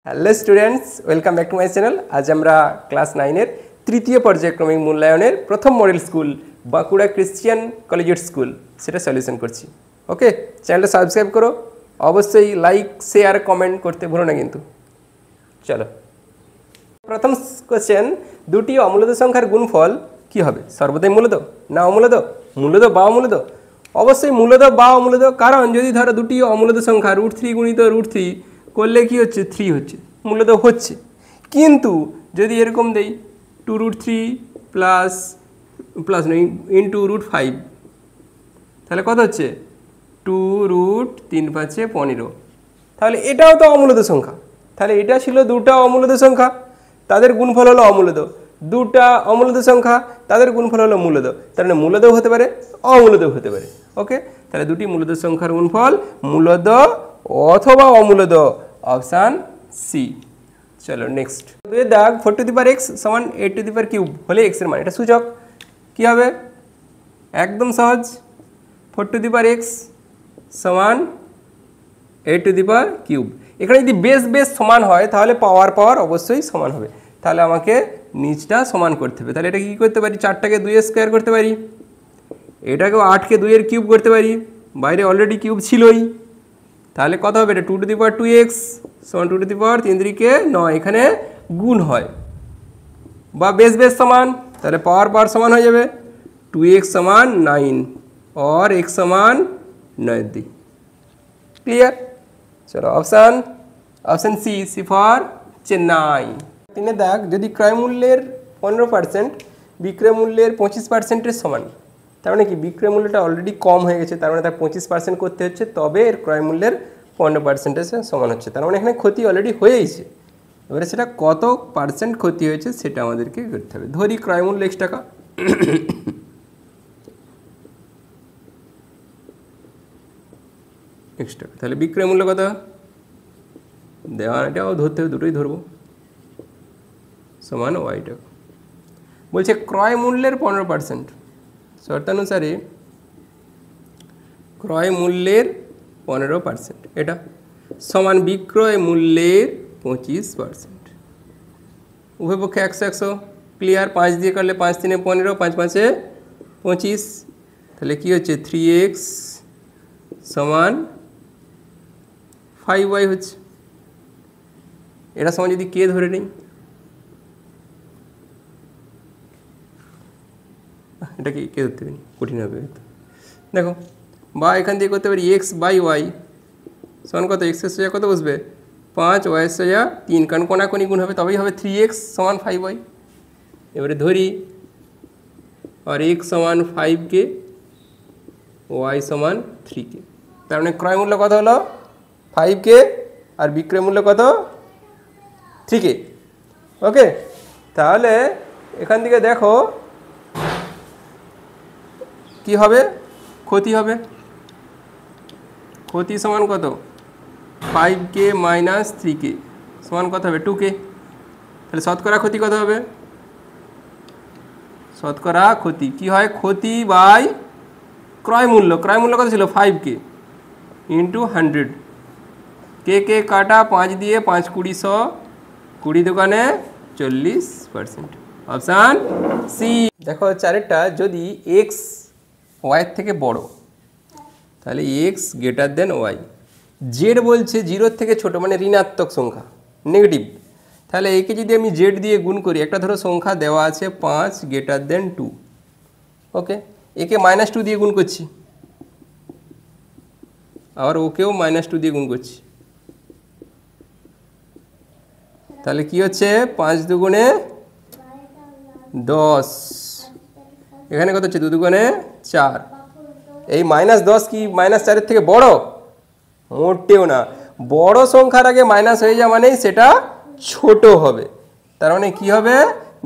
Hello students, welcome back to my channel. আজ আমরা class 9-এর তৃতীয় পর্যায়ক্রমিক মূল্যায়নের প্রথম model school Bankura Christian collegiate school সেটা সলিউশন করছি। ওকে, চ্যানেলটা সাবস্ক্রাইব করো, অবশ্যই লাইক শেয়ার কমেন্ট করতে ভুলো না কিন্তু। চলো, প্রথম কোশ্চেন, দুটি অমূলদ সংখ্যার গুণফল কি হবে? সর্বদাই মূলদ না অমূলদ, মূলদ বা অমূলদ? অবশ্যই মূলদ বা অমূলদ, কারণ যদি ধরো দুটি অমূলদ সংখ্যা √3 গুণিত √3 করলে কি হচ্ছে, 3 হচ্ছে, মূলদ হচ্ছে। কিন্তু যদি এরকম দেই 2√3 প্লাস ইন্টু √5, তাহলে কত হচ্ছে 2√3 × 5 = 15। তাহলে এটাও তো অমূলদ সংখ্যা। তাহলে এটা ছিল দুটা অমূলদ সংখ্যা, তাদের গুণফল হলো অমূলদ। দুটা অমূলদ সংখ্যা, তাদের গুণফল হলো মূলদ। তার মানে মূলদও হতে পারে, অমূলদও হতে পারে। ওকে, তাহলে দুটি মূলদ সংখ্যার গুণফল মূলদ অথবা অমূলদ, অপশান সি। চলো নেক্সট, দাগ 4x = 8³ হলে x এর মান, এটা সূচক কি হবে? একদম সহজ, 4x = 8³ এখানে যদি বেস সমান হয় তাহলে পাওয়ার অবশ্যই সমান হবে। তাহলে আমাকে নিচটা সমান করতে হবে। তাহলে এটা কি করতে পারি, 4টাকে 2 স্কোয়ার করতে পারি, এটাকেও 8কে 2 এর কিউব করতে পারি, বাইরে অলরেডি কিউব ছিলই। তাহলে কত হবে, এটা 2^2x = 2^3 9, এখানে গুণ হয় বা বেস সমান, তাহলে পাওয়ার সমান হয়ে যাবে। 2x = 9 और x = 9। ক্লিয়ার? চলো অপশান সি ফর চেন্নাই। 3 দাগ, যদি ক্রয় মূল্যের 15% বিক্রয় মূল্যের 25%-এর সমান, তার মানে কি বিক্রয় মূল্যটা অলরেডি কম হয়ে গেছে, তার মানে তার 25% করতে হচ্ছে, তবে এর ক্রয় মূল্যের 15%-এর সমান হচ্ছে। তার মানে এখানে ক্ষতি অলরেডি হয়েইছে, এবারে সেটা কত পার্সেন্ট ক্ষতি হয়েছে সেটা আমাদেরকে করতে হবে। ধরি ক্রয় মূল্য x টাকা, তাহলে বিক্রয় মূল্য কত দেওয়া, এটাও ধরতে হবে, দুটোই ধরবো, সমান y টাকা। বলছে ক্রয় মূল্যের 15%, শর্তানুসারে ক্রয় মূল্যের 15%, এটা সমান বিক্রয় মূল্যের 25%। উভয় পক্ষে 100 ক্লিয়ার? 5 দিয়ে কাটলে 5 × 3 = 15, 5 × 5 = 25। তাহলে কি হচ্ছে, 3x = 5y হচ্ছে। এটা সমান যদি কে ধরে নেই, এটা কি কে ধরতে পারি, কঠিন হবে দেখো, বা এখান থেকে করতে পারি x/y সমান কত, x এর সোজা কত বসবে 5, y এর সোজা 3, কারণ কোনাকুনি গুণ হবে, তবেই হবে 3x = 5y। এবারে ধরি আর x = 5k, y = 3k, তার মানে ক্রয় মূল্য কত হলো 5k আর বিক্রয় মূল্য কত 3k। ওকে, তাহলে এখান থেকে দেখো কি হবে, ক্ষতি হবে। ক্ষতি সমান কত, 5k - 3k সমান কত হবে 2k। তাহলে শতকরা ক্ষতি কত হবে, শতকরা ক্ষতি কি হয়, ক্ষতি বাই ক্রয় মূল্য। ক্রয় মূল্য কত ছিল 5k × 100, কে কাটা 5 দিয়ে 5 × 20 100, 20 দোকানে 40%, অপশান সি। দেখো চারেরটা, যদি x y থেকে বড় তাহলে x > y, জেড বলছে 0 থেকে ছোট মানে ঋণাত্মক সংখ্যা, নেগেটিভ। তাহলে একে যদি আমি জেড দিয়ে গুণ করি, একটা ধরো সংখ্যা দেওয়া আছে 5 > 2, ওকে, একে -2 দিয়ে গুণ করছি, আবার ওকেও -2 দিয়ে গুণ করছি, তাহলে কি হচ্ছে 5 × 2 = 10, এখানে কত হচ্ছে 2 × 2 = 4। এই -10 কি -4-এর থেকে বড়? মোটেও না। বড় সংখ্যার আগে মাইনাস হয়ে যাওয়া মানেই সেটা ছোট হবে। তার মানে কি হবে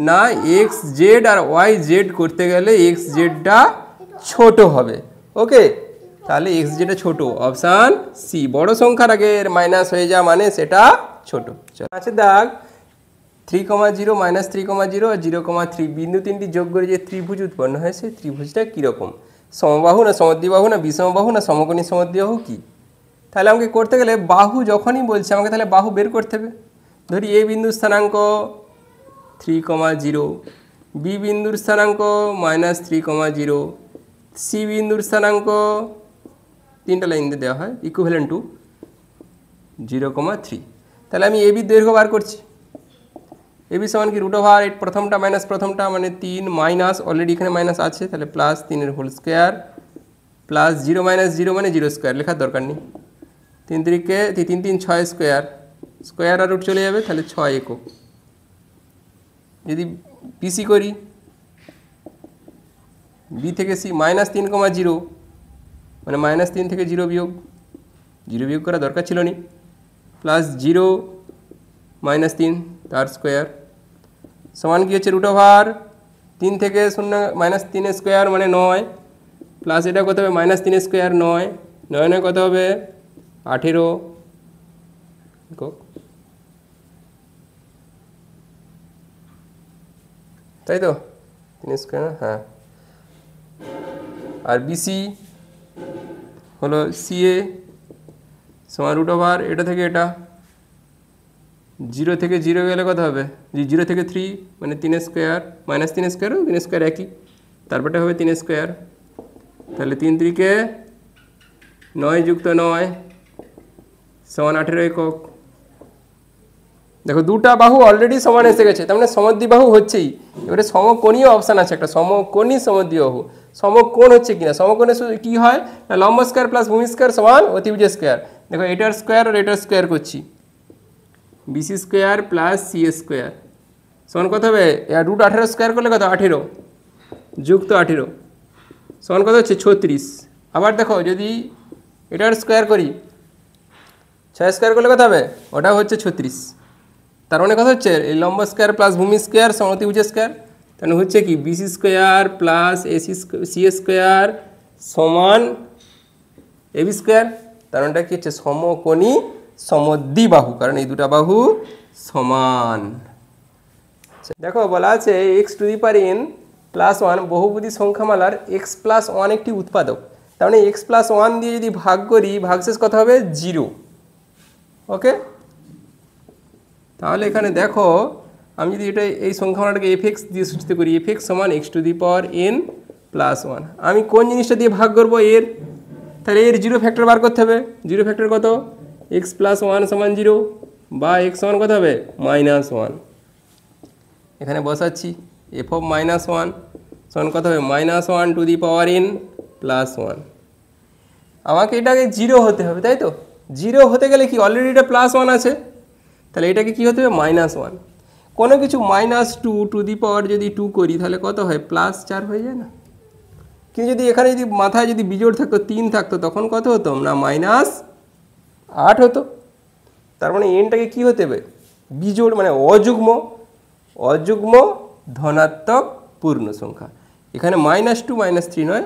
না, xz আর yz করতে গেলে xzটা ছোট হবে। ওকে, তাহলে xzটা ছোট, অপশান সি। বড় সংখ্যার আগে মাইনাস হয়ে যাওয়া মানে সেটা ছোট। আছে দাগ 3, 0 - 3, 0 আর 0, 3 বিন্দু তিনটি যোগ করে যে ত্রিভুজ উৎপন্ন হয়, সেই ত্রিভুজটা কীরকম? সমবাহু না সমদ্বিবাহু না বিষমবাহু না সমকোণী সমদ্বিবাহু কি? তাহলে আমাকে করতে গেলে বাহু যখনই বলছে আমাকে তাহলে বাহু বের করতে হবে। ধরি এ বিন্দুর স্থানাঙ্ক 3,0, বি বিন্দুর স্থানাঙ্ক -3,0, সি বিন্দুর স্থানাঙ্ক 3টা লাইন দিয়ে দেওয়া হয় ইকুইভ্যালেন্ট টু 0,3। তাহলে আমি এবি দৈর্ঘ্য বার করছি। এবি সমান কি √8 প্রথমটা মাইনাস প্রথমটা মানে 3 মাইনাস অলরেডি এখানে মাইনাস আছে, তাহলে প্লাস 3 হোল স্কোয়ার প্লাস 0 - 0 মানে 0 স্কোয়ার, লেখার দরকার নেই। 3 3 6 স্কোয়ার, স্কোয়ার আর রুট চলে যাবে, তাহলে 6 একক। যদি বিসি করি, বি থেকে সি -3,0 মানে -3 থেকে 0 বিয়োগ, 0 বিয়োগ করা দরকার ছিল নি, প্লাস 0 - 3 তার স্কোয়ার সমান কি হচ্ছে √3 থেকে 0 -3 স্কোয়ার মানে 9, প্লাস এটা কত হবে -3 স্কোয়ার 9, 9 9 কত হবে 18 একক, তাই তো 3 স্কোয়ার। হ্যাঁ, আর বিসি হলো সিএ সমান √, এটা থেকে এটা 0 থেকে 0 গেলে কত হবে, 0 থেকে 3 মানে 3 স্কোয়ার -3 স্কোয়ার 3 স্কোয়ার একই, তারপরটা হবে 3 স্কোয়ার, তাহলে 3 3 9 যুক্ত 9 সমান 18 একক। দেখো দুটা বাহু অলরেডি সমান এসে গেছে, তার মানে সমদ্বিবাহু হচ্ছেই। এবারে সমকোণীয় অপশান আছে একটা, সমকোণী সমদ্বিবাহু। সমকোণ হচ্ছে কিনা, সমকোণে কি হয় না লম্ব স্কোয়ার প্লাস ভূমি স্কোয়ার সমান অতিভুজ স্কোয়ার। দেখো এটার স্কোয়ার আর এটার স্কোয়ার করছি, BC square plus C square সমান কত হবে, √18 স্কোয়ার করলে কত 18 যুক্ত 18 সমান কত হচ্ছে 36। আবার দেখো যদি এটার স্কোয়ার করি, 6 স্কোয়ার করলে কত হবে, ওটা হচ্ছে 36। তার মানে কথা হচ্ছে এই লম্ব স্কোয়ার প্লাস ভূমি স্কোয়ার সমান অতিভুজ স্কোয়ার, তাহলে হচ্ছে কি BC square plus C square সমান এবি স্কোয়ার। তার মানে কি হচ্ছে সমকোণী সমদ্বিবাহু, কারণ এই দুটা বাহু সমান। দেখো বলা আছে x⁻n + 1 বহুপদী সংখ্যামালার x+1 একটি উৎপাদক। তার মানে x+1 দিয়ে যদি ভাগ করি, ভাগশেষ কত হবে 0। ওকে, তাহলে এখানে দেখো আমি যদি এটা এই সংখ্যামালাটাকে fx দিয়ে সূচিত করি, fx সমান x⁻n + 1, আমি কোন জিনিসটা দিয়ে ভাগ করব এর, তাহলে এর 0 ফ্যাক্টর বার করতে হবে। 0 ফ্যাক্টর কত, x+1 সমান 0 বা x সমান কত হবে -1। এখানে বসাচ্ছি f of -1 সমান কত হবে -1⁻n + 1। আমাকে এটাকে 0 হতে হবে, তাই তো। 0 হতে গেলে কি অলরেডি এটা +1 আছে, তাহলে এটাকে কি হতে হবে -1। কোনো কিছু -2 যদি 2 করি তাহলে কত হয় +4 হয়ে যায় না। কিন্তু যদি এখানে যদি মাথায় যদি বিজোড় থাকতো 3 থাকতো তখন কত হতো না -8 হতো। তার মানে এনটাকে কি হতে হবে বিজোড় মানে অযুগ্ম ধনাত্মক পূর্ণ সংখ্যা। এখানে -2 -3 নয়,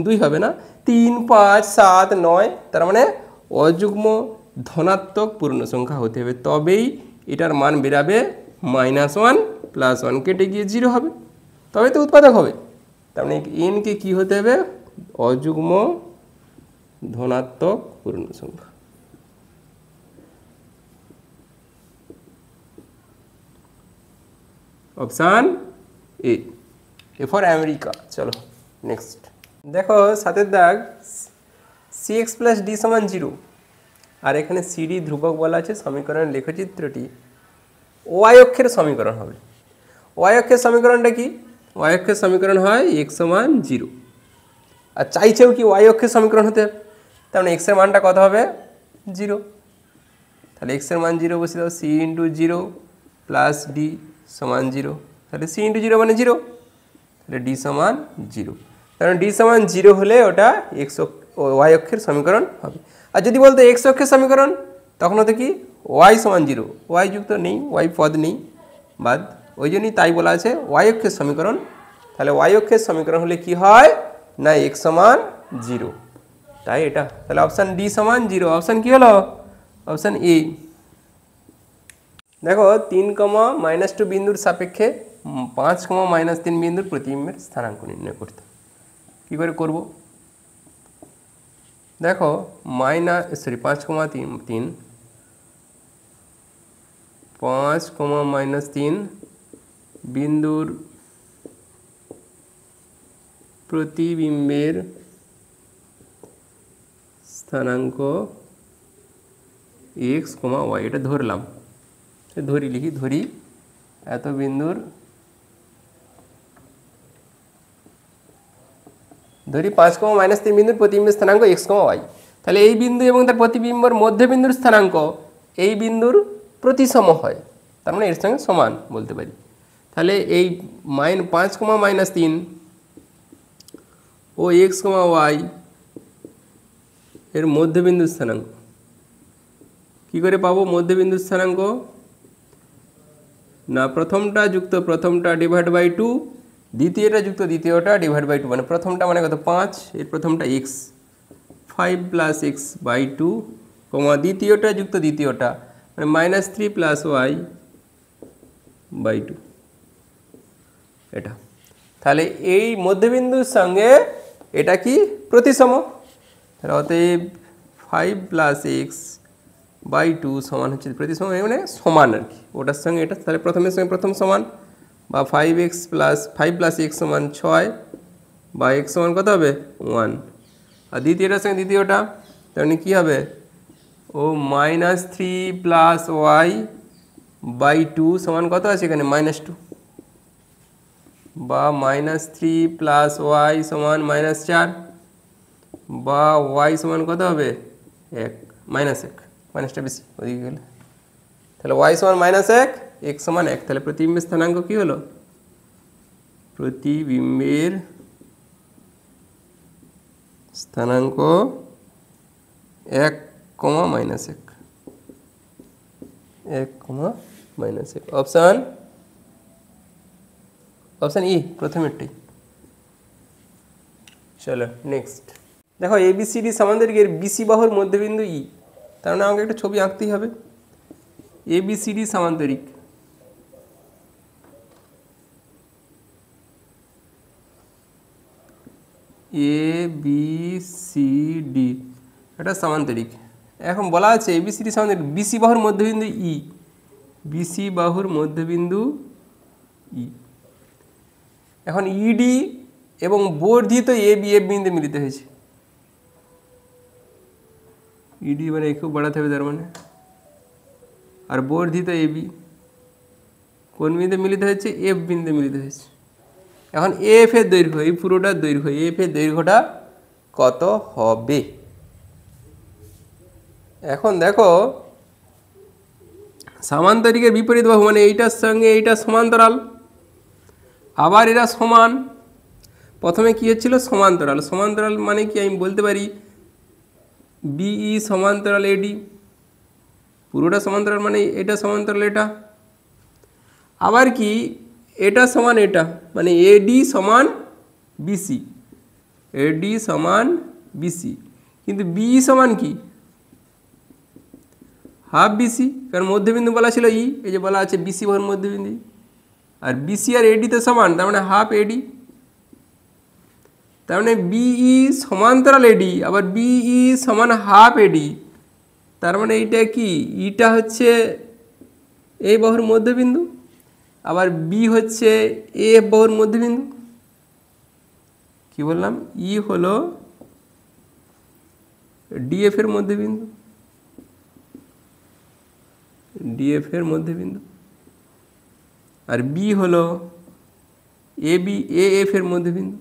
2 হবে না, 3 5 7 9, তার মানে অযুগ্ম ধনাত্মক পূর্ণ সংখ্যা হতে হবে, তবেই এটার মান বেরাবে -1 + 1 কেটে গিয়ে 0 হবে, তবে তো উৎপাদক হবে। তার মানে এনকে কি হতে হবে অযুগ্ম ধনাত্মক পূর্ণ সংখ্যা। Option A for America. চলো নেক্সট দেখো 7 দাগ, cx + d = 0, আর এখানে সিডি ধ্রুবক বলা আছে। সমীকরণের লেখচিত্রটি ওয়াই অক্ষের সমীকরণ হবে। ওয়াই অক্ষের সমীকরণটা কি, ওয়াই অক্ষের সমীকরণ হয় x = 0, আর চাইছেও কি ওয়াই অক্ষের সমীকরণ হতে হবে, তার মানে x এর মানটা কত হবে 0। তাহলে x এর মান 0 বসে দাও, c × 0 + d = 0, তাহলে c × 0 মানে 0, তাহলে d = 0। কারণ d = 0 হলে ওটা ওয়াই অক্ষের সমীকরণ হবে। আর যদি বলতো x অক্ষের সমীকরণ, তখন হতো কি y = 0, y যুক্ত নেই, y পদ নেই, বাদ, ওই জন্যই তাই বলা আছে ওয়াই অক্ষের সমীকরণ। তাহলে ওয়াই অক্ষের সমীকরণ হলে কি হয় না x = 0, তাই এটা, তাহলে অপশান ডি = 0। অপশান কি হলো, অপশান এ। দেখো 3, -2 বিন্দুর সাপেক্ষে 5, -3 বিন্দুর প্রতিবিম্বের স্থানাঙ্ক নির্ণয় করতে। কী করে করব, দেখো 5, 3 5, -3 বিন্দুর প্রতিবিম্বের স্থানাঙ্ক x, y, এটা ধরলাম, ধরি এত বিন্দুর, ধরি 5, -3 বিন্দুর প্রতিবিম্বের স্থানাঙ্ক x, y। তাহলে এই বিন্দু এবং তার প্রতিবিম্বর মধ্যবিন্দুর স্থানাঙ্ক এই বিন্দুর প্রতিসম হয়, তার মানে এর সঙ্গে সমান বলতে পারি। তাহলে এই 5, -3 ও x, y এর মধ্যবিন্দুর স্থানাঙ্ক কী করে পাবো? মধ্যবিন্দুর স্থানাঙ্ক না প্রথমটা যুক্ত প্রথমটা ডিভাইড বাই 2, দ্বিতীয়টা যুক্ত দ্বিতীয়টা ডিভাইড বাই 2, মানে প্রথমটা মানে কত 5, এর প্রথমটা x, 5 + x বাই 2, দ্বিতীয়টা যুক্ত দ্বিতীয়টা মানে -3 + y বাই 2, এটা। তাহলে এই মধ্যবিন্দুর সঙ্গে এটা কি প্রতিসম, তাহলে অতএব 5 + x বাই 2 সমান হচ্ছে প্রতিসম, মানে সমান আর কি ওটার সঙ্গে এটা। তাহলে প্রথমের সঙ্গে প্রথম সমান, বা 5 + x সমান 6, বা x সমান কত হবে 1, আর দ্বিতীয়টার সঙ্গে দ্বিতীয়টা তাহলে কী হবে? ও -3 + y বাই 2 সমান কত আছে এখানে -2, বা -3 + y সমান -4, বা y সমান কত হবে 1, -1, মাইনাসটা বেশি ওদিকে গেলে। তাহলে y সমান -1, x সমান 1। তাহলে প্রতিবিম্বের স্থানাঙ্ক কী হলো? প্রতিবিম্বের স্থানাঙ্ক 1, -1, 1, -1। অপশান ই প্রথমেরটাই। চলো নেক্সট দেখো, ABCD সমান্তরিকের BC বাহুর মধ্যবিন্দু ই, তার মানে আমাকে একটা ছবি আঁকতেই হবে। ABCD সমান্তরিক, ABCD এটা সমান্তরিক। এখন বলা আছে ABCD সমান্তরিক BC বাহুর মধ্যবিন্দু ই, BC বাহুর মধ্যবিন্দু ই। এখন ED এবং বর্ধিত ABF বিন্দু মিলিত হয়েছে। ED মানে একটু বাড়াতে হবে তার মানে, আর বর্ধিত AB কোন বিন্দু মিলিত হয়েছে? F বিন্দু মিলিত হয়েছে। এখন AF এর দৈর্ঘ্য, এই পুরোটার দৈর্ঘ্য, AF এর দৈর্ঘ্যটা কত হবে? এখন দেখো সমান্তরিকের বিপরীত বাহু মানে এইটার সঙ্গে এইটা সমান্তরাল, আবার এরা সমান। প্রথমে কি হচ্ছিল? সমান্তরাল। সমান্তরাল মানে কি আমি বলতে পারি BE সমান্তরাল AD, পুরোটা সমান্তরাল মানে এটা সমান্তরাল এটা। আবার কি এটা সমান এটা, মানে AD সমান BC, AD সমান BC, কিন্তু BE সমান কি হাফ BC, কারণ মধ্যবিন্দু বলা ছিল ই, এই যে বলা আছে BC বাহুর মধ্যবিন্দু, আর BC আর AD তো সমান, তার মানে হাফ AD। তার মানে BE সমান্তরাল AD, আবার BE সমান হাফ AD, তার মানে এইটা কি ইটা হচ্ছে এই বাহুর মধ্যবিন্দু, আবার B হচ্ছে AF বাহুর মধ্যবিন্দু। কি বললাম? ই হলো DF এর মধ্যবিন্দু, DF এর মধ্যবিন্দু, আর B হলো AF এর মধ্যবিন্দু।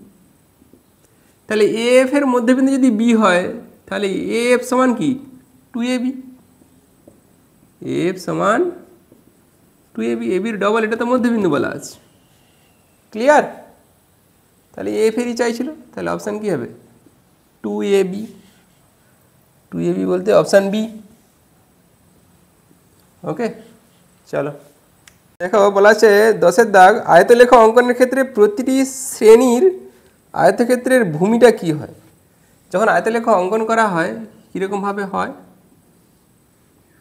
তাহলে AF এর মধ্যবিন্দু যদি B হয়, তাহলে AF সমান কি 2AB, AF সমান 2AB, AB এর ডবল, এটা তো মধ্যবিন্দু বলা আছে। ক্লিয়ার? তাহলে AF এরই চাইছিল, তাহলে অপশান কি হবে 2AB, 2AB বলতে অপশান বি। ওকে চলো দেখো, বলা আছে 10-এর দাগ, আয়তলেখা অঙ্কনের ক্ষেত্রে প্রতিটি শ্রেণীর আয়তক্ষেত্রের ভূমিটা কি হয়? যখন আয়তলেখা অঙ্কন করা হয় কীরকমভাবে হয়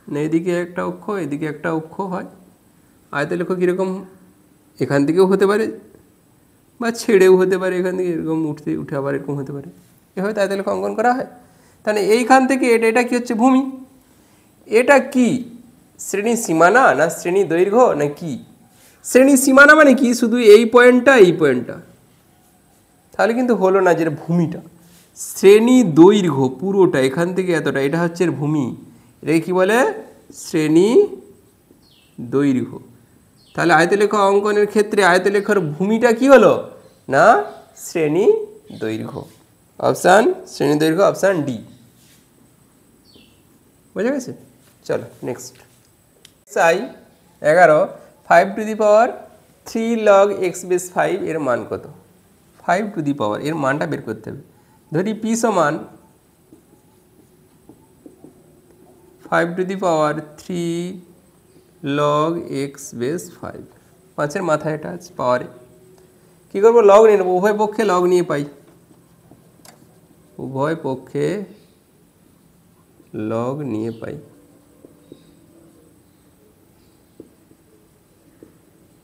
না, এদিকে একটা অক্ষ এদিকে একটা অক্ষ হয়। আয়তলেখ কীরকম, এখান থেকেও হতে পারে বা ছেড়েও হতে পারে, এখান থেকে এরকম উঠে আবার এরকম হতে পারে, এভাবে আয়তলেখ অঙ্কন করা হয়। তাহলে এইখান থেকে এটা কী হচ্ছে? ভূমি। এটা কি শ্রেণী সীমানা না শ্রেণী দৈর্ঘ্য না কি? শ্রেণী সীমানা মানে কি? শুধু এই পয়েন্টটা এই পয়েন্টটা, তাহলে কিন্তু হলো না, যেটা ভূমিটা। শ্রেণী দৈর্ঘ্য পুরোটা এখান থেকে এতটা, এটা হচ্ছে ভূমি, এটাকে কি বলে? শ্রেণী দৈর্ঘ্য। তাহলে আয়তলেখা অঙ্কনের ক্ষেত্রে আয়তলেখার ভূমিটা কি হলো না শ্রেণী দৈর্ঘ্য। অপশান শ্রেণী দৈর্ঘ্য, অপশান ডি। বোঝা গেছে? চলো next. Sai 11 5 two the power 3 log x base 5 এর মান কত? 5 টু দি পাওয়ার এর মানটা বের করতে হবে। ধরি p সমান 5 two the power 3 log x base 5, 5-এর মাথায় এটা আছে পাওয়ারে। কী করবো? লগ নিয়ে নেবো, উভয় পক্ষে লগ নিয়ে পাই, উভয় পক্ষে লগ নিয়ে পাই।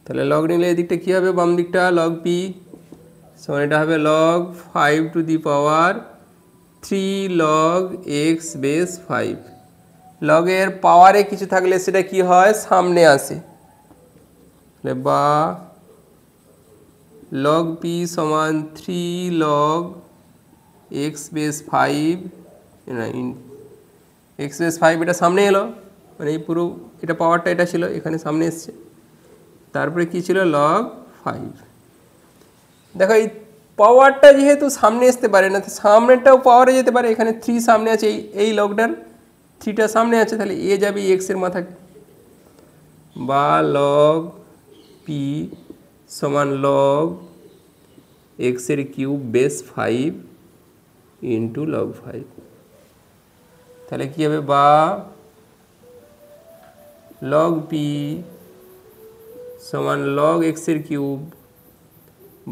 তাহলে লগ নিলে এদিকটা কী হবে? বাম দিকটা লগ পি সমান এটা হবে log 5 two the power 3 log x base 5। লগের পাওয়ারে কিছু থাকলে সেটা কি হয়? সামনে আসে, বা লগ পি সমান 3 log x বেস 5 না x বেস 5, এটা সামনে এলো, মানে এই পুরো এটা পাওয়ারটা এটা ছিল, এখানে সামনে এসছে। তারপরে কি ছিল? log 5। দেখো এই পাওয়ারটা যেহেতু সামনে আসতে পারে না, সামনেটাও পাওয়ারে যেতে পারে। এখানে 3 সামনে আছে, এই লগটার 3টা সামনে আছে, তাহলে এ যাবে এক্সের মাথাকে, বা লগ পি সমান লগ এক্সের কিউব বেস 5 ইন্টু লগ 5। তাহলে কী হবে? বা লগ পি সমান লগ এক্সের cube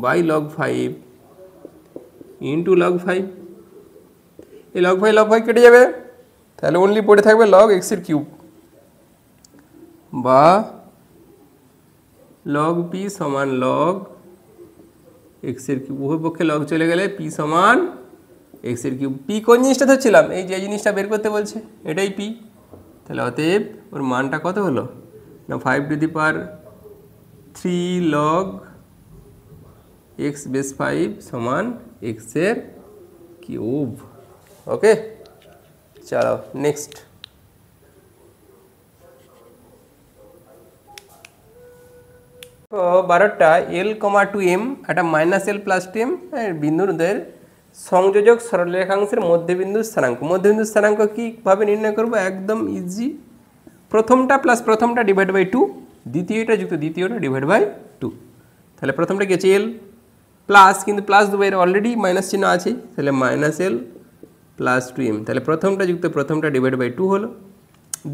by log 5 into log 5। এই লগ 5 কেটে যাবে, তাহলে অনলি পড়ে থাকবে লগ এক্সের কিউব, বা লগ পি সমান লগ এক্সের কিউব। উভয় পক্ষে লগ চলে গেলে পি সমান এক্সের কিউব। পি কোন জিনিসটা ধরছিলাম? এই যে জিনিসটা বের করতে বলছে, এটাই পি। তাহলে অতএব ওর মানটা কত হলো না 5 two the power 3 log x base 5 সমান এক্সের কিউব। ওকে, চলো নেক্সট। তো 12টা l, 2m একটা -l + 2m বিন্দুদের সংযোজক সরলরেখাংশের মধ্যবিন্দুর স্থানাঙ্ক। মধ্যবিন্দুর স্থানাঙ্ক কীভাবে নির্ণয় করব? একদম ইজি। প্রথমটা প্লাস প্রথমটা ডিভাইড বাই 2, দ্বিতীয়টা যুক্ত দ্বিতীয়টা ডিভাইড বাই 2। তাহলে প্রথমটা কি আছে? এল প্লাস, কিন্তু প্লাস দেবো, এর অলরেডি মাইনাস চিহ্ন আছে, তাহলে -l + 2m। তাহলে প্রথমটা যুক্ত প্রথমটা ডিভাইড বাই 2 হলো।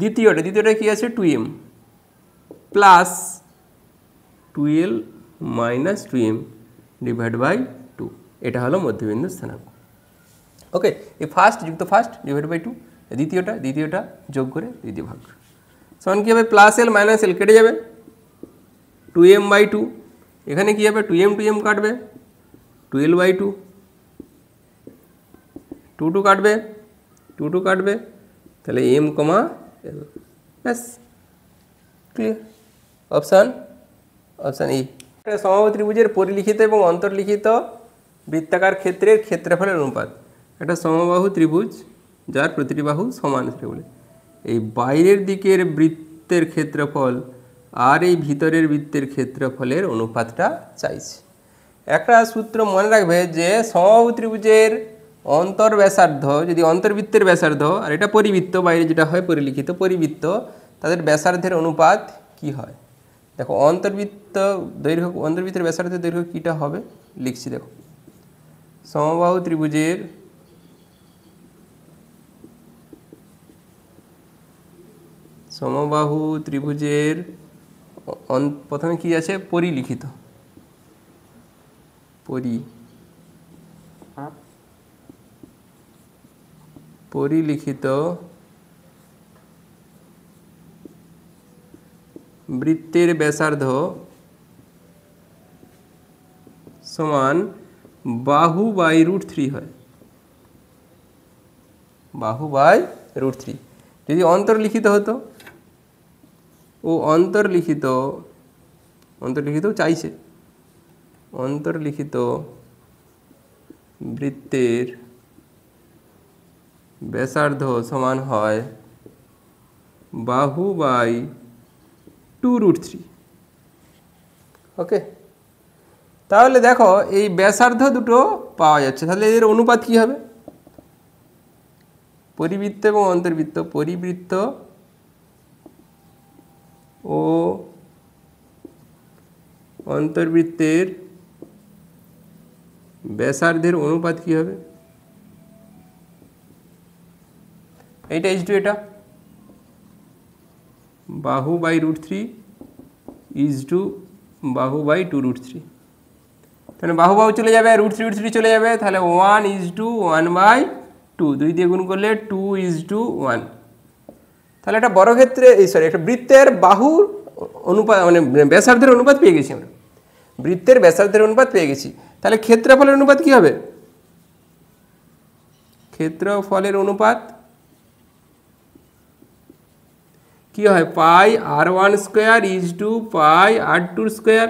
দ্বিতীয়টা কি আছে? 2m plus 2l - 2m divide by 2। এটা হলো মধ্যবিন্দুর স্থানাঙ্ক। ওকে, এই ফার্স্ট যুক্ত ফার্স্ট ডিভাইড বাই 2, দ্বিতীয়টা যোগ করে দ্বিতীয় ভাগ সমান কী হবে? +l - l কেটে যাবে, 2m বাই 2। এখানে কী হবে? 2m কাটবে, 2l বাই 2, 2 কাটবে, 2 কাটবে, তাহলে m, l। ব্যাস, ক্লিয়ার। Option E. একটা সমবাহু ত্রিভুজের পরিলিখিত এবং অন্তর্লিখিত বৃত্তাকার ক্ষেত্রের ক্ষেত্রফলের অনুপাত। একটা সমবাহু ত্রিভুজ যার প্রতিটি বাহু সমান সেটা বলে, এই বাইরের দিকের বৃত্তের ক্ষেত্রফল আর এই ভিতরের বৃত্তের ক্ষেত্রফলের অনুপাতটা চাইছে। একটা সূত্র মনে রাখবে যে সমবাহু ত্রিভুজের অন্তর্ব্যাসার্ধ, যদি অন্তর্বৃত্তের ব্যাসার্ধ আর এটা পরিবৃত্ত, বাইরে যেটা হয় পরিলিখিত পরিবৃত্ত, তাদের ব্যাসার্ধের অনুপাত কি হয়? দেখো অন্তর্বৃত্তের ব্যাসার্ধের দৈর্ঘ্য কীটা হবে লিখছি। দেখো, সমবাহু ত্রিভুজের প্রথমে কি আছে? পরিলিখিত বৃত্তের ব্যাসার্ধ সমান বাহু বাই √3 হয়, বাহু বাই √3। যদি অন্তর্লিখিত হতো ও অন্তর্লিখিত চাইছে অন্তর্লিখিত বৃত্তের ব্যাসার্ধ সমান হয় বাহু বাই 2√3। ওকে, তাহলে দেখো এই ব্যাসার্ধ দুটো পাওয়া যাচ্ছে, তাহলে এদের অনুপাত কি হবে? পরিবৃত্ত এবং অন্তর্বৃত্ত, পরিবৃত্ত ও অন্তর্বৃত্তের ব্যাসার্ধের অনুপাত কি হবে? এইটা ইজ টু এটা বাহু বাই √3 ইজ টু বাহু বাই 2√3। তাহলে বাহু বাহু চলে যাবে, √3 চলে যাবে, তাহলে 1:1/2, 2 দিয়ে গুণ করলে 2:1। তাহলে একটা বর্গক্ষেত্রে একটা বৃত্তের বাহুর অনুপাত মানে ব্যাসার্ধের অনুপাত পেয়ে গেছি আমরা, বৃত্তের ব্যাসার্ধের অনুপাত পেয়ে গেছি। তাহলে ক্ষেত্রফলের অনুপাত কি হবে? ক্ষেত্রফলের অনুপাত কি হয়? πr1² is two πr2²।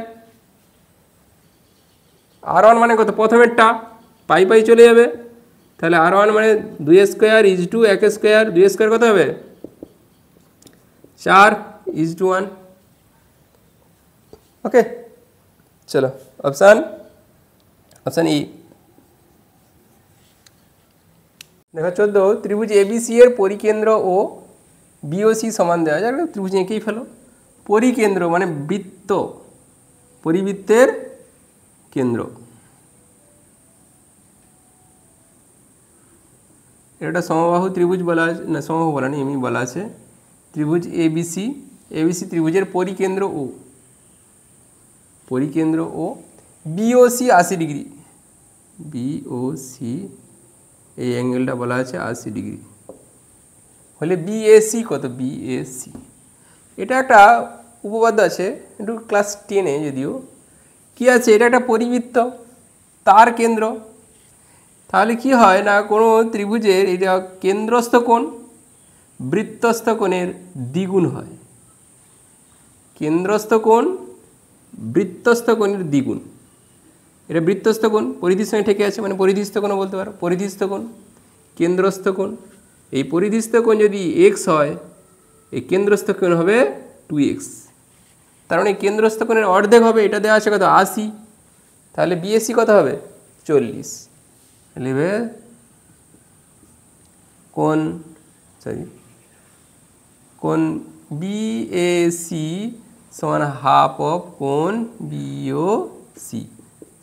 r1 মানে কত? প্রথমেরটা পাই চলে যাবে, তাহলে r1 মানে 2² ইজ টু 1², 2² কত হবে? 4 ইজ টু 1। ওকে, চলো অপশান ই। দেখো 14, ত্রিভুজ এবিসি এর পরিকেন্দ্র ও বিওসি সমান দেওয়া যায়। ত্রিভুজ এঁকেই ফেলো। পরিকেন্দ্র মানে বৃত্ত, পরিবৃত্তের কেন্দ্র, এটা সমবাহু ত্রিভুজ বলা আছে, না সমবাহু বলা নেই, এমনি বলা আছে ত্রিভুজ এবিসি ত্রিভুজের পরিকেন্দ্র ও বিওসি 80 ডিগ্রি, বিওসি এই অ্যাঙ্গেলটা বলা আছে 80 ডিগ্রি হলে বিএসি কত? বিএসি এটা একটা উপপাদ্য আছে, একটু ক্লাস 10-এ যদিও। কি আছে? এটা একটা পরিবৃত্ত, তার কেন্দ্র। তাহলে কি হয় না, কোনো ত্রিভুজের এটা কেন্দ্রস্থ কোণ বৃত্তস্থ কোণের দ্বিগুণ হয়, কেন্দ্রস্থ কোণ বৃত্তস্থ কোণের দ্বিগুণ। এটা বৃত্তস্থ কোণ পরিধির সঙ্গে ঠেকে আছে, মানে পরিধিস্থ কোণও বলতে পারো। পরিধিস্থ কোণ, কেন্দ্রস্থ কোণ, এই পরিধিস্থ কোণ যদি x হয়, এই কেন্দ্রস্থ কোণ হবে 2x। তার মানে কেন্দ্রস্থ কোণের অর্ধেক হবে, এটা দেওয়া আছে কত? 80। তাহলে বিএসি কত হবে? 40। লিখবে কোণ বিএসি সমান হাফ অফ কোণ বিওসি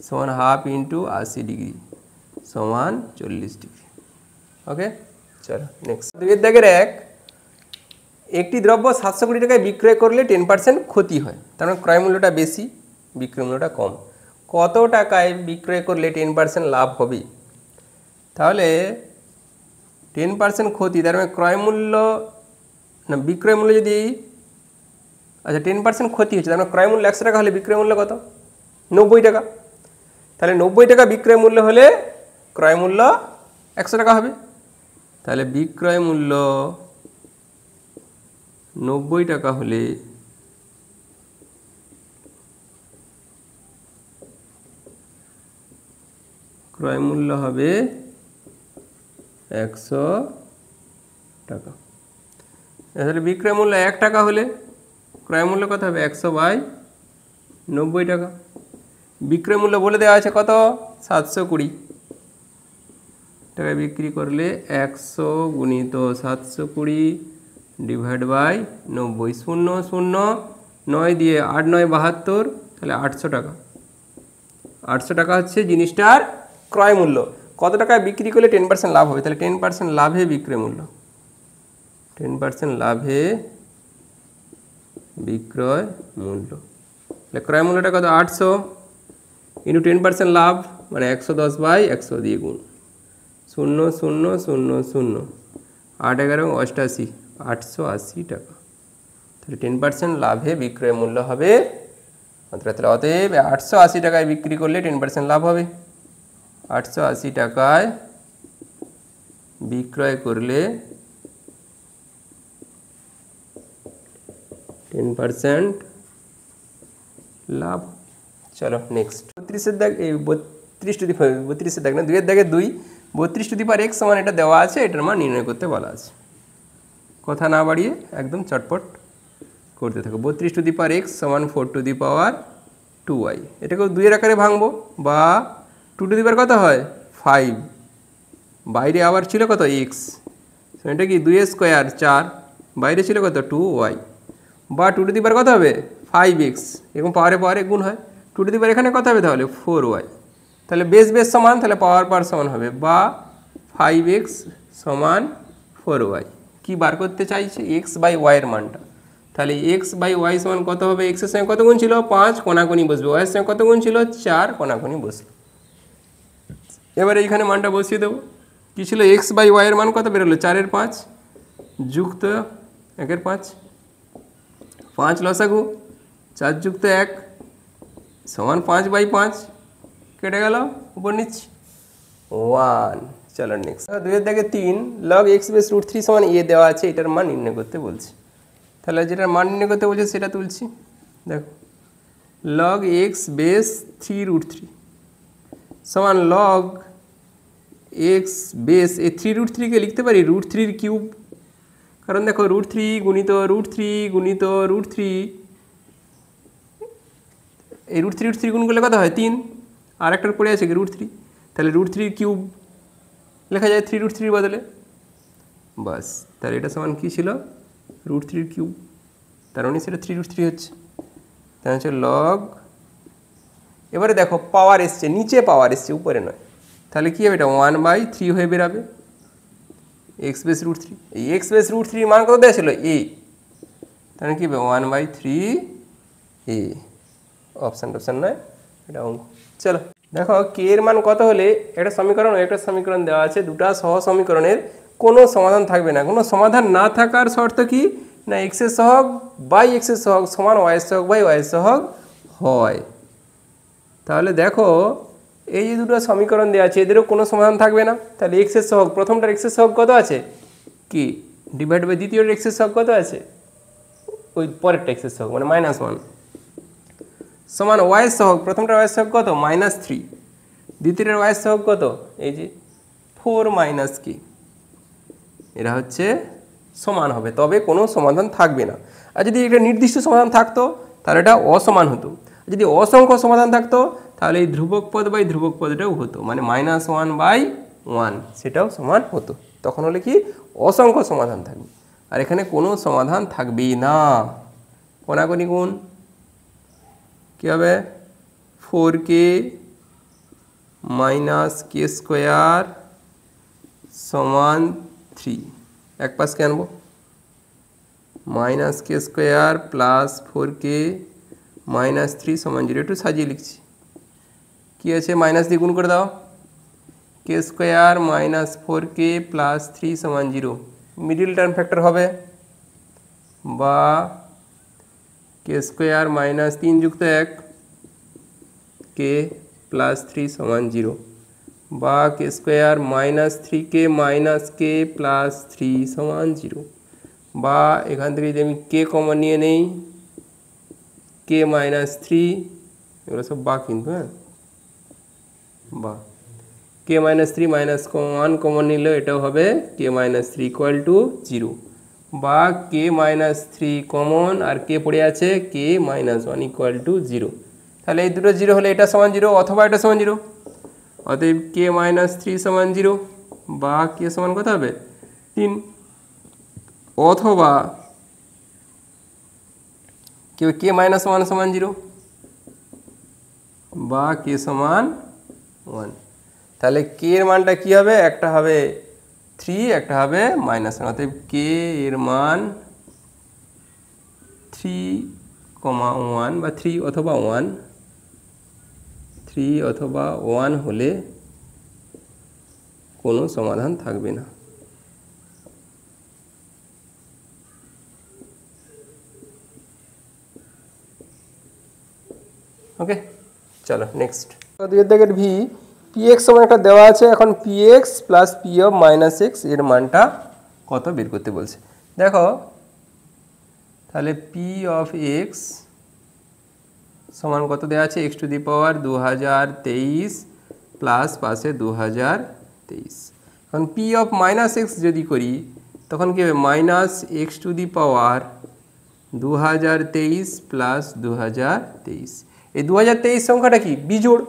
সমান হাফ ইন্টু 80 ডিগ্রি সমান 40 ডিগ্রি। ওকে, চলো নেক্সট। 2-1 একটি দ্রব্য 700 কোটি টাকায় বিক্রয় করলে 10% ক্ষতি হয়, তার মানে ক্রয় মূল্যটা বেশি, বিক্রয় মূল্যটা কম। কত টাকায় বিক্রয় করলে 10% লাভ হবে? তাহলে 10% ক্ষতি, তার মানে ক্রয় মূল্য না বিক্রয় মূল্য যদি, আচ্ছা 10% ক্ষতি হচ্ছে, তার মানে ক্রয় মূল্য 100 টাকা হলে বিক্রয় মূল্য কত? 90 টাকা। তাহলে 90 টাকা বিক্রয় মূল্য হলে ক্রয় মূল্য 100 টাকা হবে। তাহলে বিক্রয় মূল্য 90 টাকা হলে ক্রয় মূল্য হবে 100 টাকা। তাহলে বিক্রয় মূল্য 1 টাকা হলে ক্রয় মূল্য কত হবে? 100/90 টাকা। বিক্রয় মূল্য বলে দেওয়া আছে কত? 720 টাকায় বিক্রি করলে 100 গুণিত 720 ডিভাইড বাই 90, 0 0 9 দিয়ে 8 9 72, তাহলে 800 টাকা। 800 টাকা হচ্ছে জিনিসটার ক্রয় মূল্য। কত টাকায় বিক্রি করলে 10% লাভ হবে? তাহলে 10% লাভে বিক্রয় মূল্য, 10% লাভে বিক্রয় মূল্য। তাহলে ক্রয় মূল্যটা কত? 800 ইন্টু 10% লাভ মানে 110/100 দিয়ে গুণ, 0 0 0 0 8 11 88, 880 টাকা। তাহলে 10% লাভে বিক্রয় মূল্য হবে। তাহলে অতএব 880 টাকায় বিক্রি করলে 10% লাভ হবে। 880 টাকায় বিক্রয় করলে 10% লাভ। চলো নেক্সট 32-এর দাগ, এই 32 দাগ না, 2-এর দাগে 2, 32 x সমান এটা দেওয়া আছে, এটার মান নির্ণয় করতে বলা আছে। কথা না বাড়িয়ে একদম চটপট করতে থাকো। 32x সমান 4^2y, এটাকেও 2-এর আকারে ভাঙবো, বা 2 কত হয় 5, বাইরে আবার ছিল কত x, এটা কি 2 স্কোয়ার 4, বাইরে ছিল কত 2y, বা 2 কত হবে 5x, এবং পাওয়ারে গুণ হয়, 2 এখানে কত হবে তাহলে 4y, তাহলে বেস সমান, তাহলে পাওয়ার সমান হবে, বা 5x সমান 4y। কি বার করতে চাইছে x/y এর মানটা, তাহলে x/y সমান কত হবে, x এর সঙ্গে কত গুণ ছিল 5, কোণাকুণি বসবে, y এর সঙ্গে কত গুণ ছিল 4, কোণাকুণি বসবে। এবারে এইখানে মানটা বসিয়ে দেবো, কি ছিল x/y এর মান কত বেরোলো 4-এর 5 যুক্ত 1-এর 5, 5 লসাগু 4 যুক্ত 1 সমান 5/5, কেটে গেল, উপর নিচ্ছি 1। চলো নেক্সট 2-এর দাগে 3, log x বেস √3 সমান a দেওয়া আছে, এটার মান নির্ণয় করতে বলছি। তাহলে যেটার মান নির্ণয় করতে বলছে সেটা তুলছি। দেখো log x বেস 3√3 সমান log x বেস, এই 3√3কে লিখতে পারি √3 কিউব, কারণ দেখো √3 গুণিত √3 গুণিত √3, এই √3 গুণ করলে কত হয় 3, আর একটার পড়ে আছে কি √3, তাহলে √3 কিউব লেখা যায় 3√3 বদলে, বাস। তাহলে এটা সমান কী ছিল √3 কিউব, তার মানে সেটা 3√3 হচ্ছে, তাহলে হচ্ছে লগ। এবারে দেখো পাওয়ার এসছে, নিচে পাওয়ার এসছে, উপরে নয়, তাহলে কী হবে এটা 1/3 হয়ে বেরাবে, এক্স বেস √3, এই এক্স বেস √3 মান কত দেওয়া ছিল a, তাহলে কী হবে 1/3a, অপশান নয়, এটা অঙ্ক। চলো দেখো কে এর মান কত হলে একটা সমীকরণ ও একটা সমীকরণ দেওয়া আছে, দুটা সহ সমীকরণের কোনো সমাধান থাকবে না। কোনো সমাধান না থাকার শর্ত কি না এক্সের সহগ বাই এক্সের সহগ সমান ওয়াইয়ের সহগ বাই ওয়াইয়ের সহগ হয়। তাহলে দেখো এই যে দুটো সমীকরণ দেওয়া আছে এদেরও কোনো সমাধান থাকবে না, তাহলে এক্সের সহগ, প্রথমটার এক্সের সহগ কত আছে কি ডিভাইড বাই দ্বিতীয়টার এক্সের সহগ কত আছে, ওই পরেরটা এক্সের সহগ মানে -1 সমান ওয়াইয়ের সহগ, প্রথমটার ওয়াইয়ের সহগ কত -3, দ্বিতীয়টার ওয়াইয়ের সহগ কত এই যে 4 - কি, এরা হচ্ছে সমান হবে, তবে কোনো সমাধান থাকবে না। আর যদি একটা নির্দিষ্ট সমাধান থাকতো তাহলে এটা অসমান হতো, যদি অসংখ্য সমাধান থাকতো তাহলে এই ধ্রুবক পদ বাই ধ্রুবক পদটাও হতো, মানে -1/1 সেটাও সমান হতো, তখন হলে কি অসংখ্য সমাধান থাকবে। আর এখানে কোনো সমাধান থাকবেই না, কোনাকুনি গুণ কী হবে 4k - k² সমান 3, এক পাশকে আনবো -k² প্লাস 4k -3 সমান 0, একটু সাজিয়ে লিখছি, কী আছে মাইনাস দিয়ে গুণ করে দাও, k² - 4k প্লাস 3 সমান 0, মিডিল টার্ম ফ্যাক্টর হবে, বা k² -3 যুক্ত 1 k প্লাস 3 সমান 0, বা k² -3k - k প্লাস 3 সমান 0, বা এখান থেকে যদি আমি k কমন নিয়ে নেই k -3, এগুলো সব বা কিন্তু হ্যাঁ, বা k -3 -1 কমন নিলেও এটাও হবে k -3 = 0, বা k -3 কমন আর k পড়ে আছে k -1 = 0, তাহলে এই দুটো 0 হলে এটা সমান 0 অথবা এটা সমান 0, অতএব k -3 সমান 0, বা k সমান কত হবে 3, অথবা k -1 সমান 0, বা k সমান 1, তাহলে k এর মানটা কি হবে, একটা হবে 3 একটা হবে -1, অতএব k এর মান 3,1 বা 3 অথবা 1, 3 অথবা 1 হলে কোনো সমাধান থাকবে না। ওকে চলো নেক্সট 2 দাগের ভি px সমান একটা দেওয়া আছে, এখন px plus p of -x এর মানটা কত বের করতে বলছে। দেখো তাহলে পি অফ এক্স সমান কত দেওয়া আছে, x to the power 2023 plus পাশে 2023। এখন পি অফ মাইনাস এক্স যদি করি তখন কী হবে, minus x to the power 2023 plus 2023। এই 2023 সংখ্যাটা কি বিজোড়,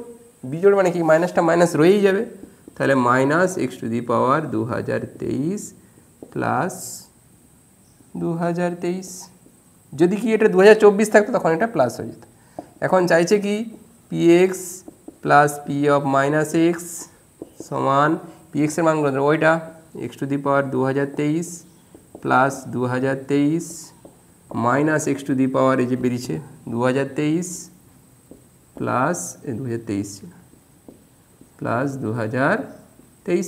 বিজোড় মানে কি মাইনাসটা মাইনাস রয়েই যাবে, তাহলে minus x to the power 2023 plus 2023। যদি কি এটা 2024 থাকতো তখন এটা প্লাস হয়ে যেত। এখন চাইছে কি P x plus P of minus x সমান পি এক্সের মান কত ওইটা x to the power 2023 plus 2023 minus x to the power এই যে বেরিয়েছে 2023 প্লাস 2023 প্লাস 2023।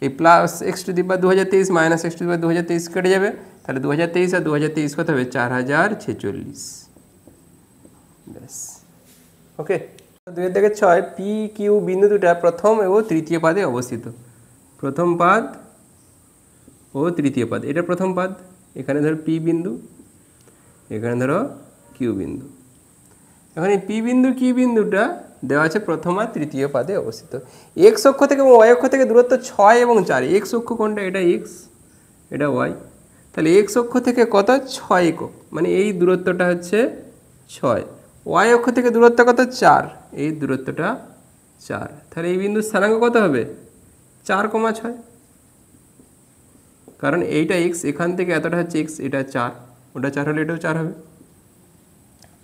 এই plus x to the power 2023 minus x to the power 2023 কেটে যাবে, তাহলে 2023 আর 2023 কত হবে 4046। ব্যাস, ওকে। 2-6 পি কিউ বিন্দু দুটা প্রথম ও তৃতীয় পাদে অবস্থিত। প্রথম পাদ ও তৃতীয় পাদ, এটা প্রথম পাদ, এখানে ধরো পি বিন্দু, এখানে ধরো কিউ বিন্দু। এখন এই পি বিন্দু কিউ বিন্দুটা দেওয়া আছে প্রথম আর তৃতীয় পাদে অবস্থিত। এক্স অক্ষ থেকে এবং ওয়াই অক্ষ থেকে দূরত্ব 6 এবং 4। এক্স অক্ষ কোনটা, এটা এক্স, এটা ওয়াই। তাহলে এক্স অক্ষ থেকে কত 6 একক, মানে এই দূরত্বটা হচ্ছে 6। ওয়াই অক্ষ থেকে দূরত্ব কত 4, এই দূরত্বটা 4। তাহলে এই বিন্দুর স্থানাঙ্ক কত হবে 4,6, কারণ এইটা এক্স, এখান থেকে এতটা হচ্ছে এক্স, এটা 4, ওটা 4 হলে এটাও 4 হবে।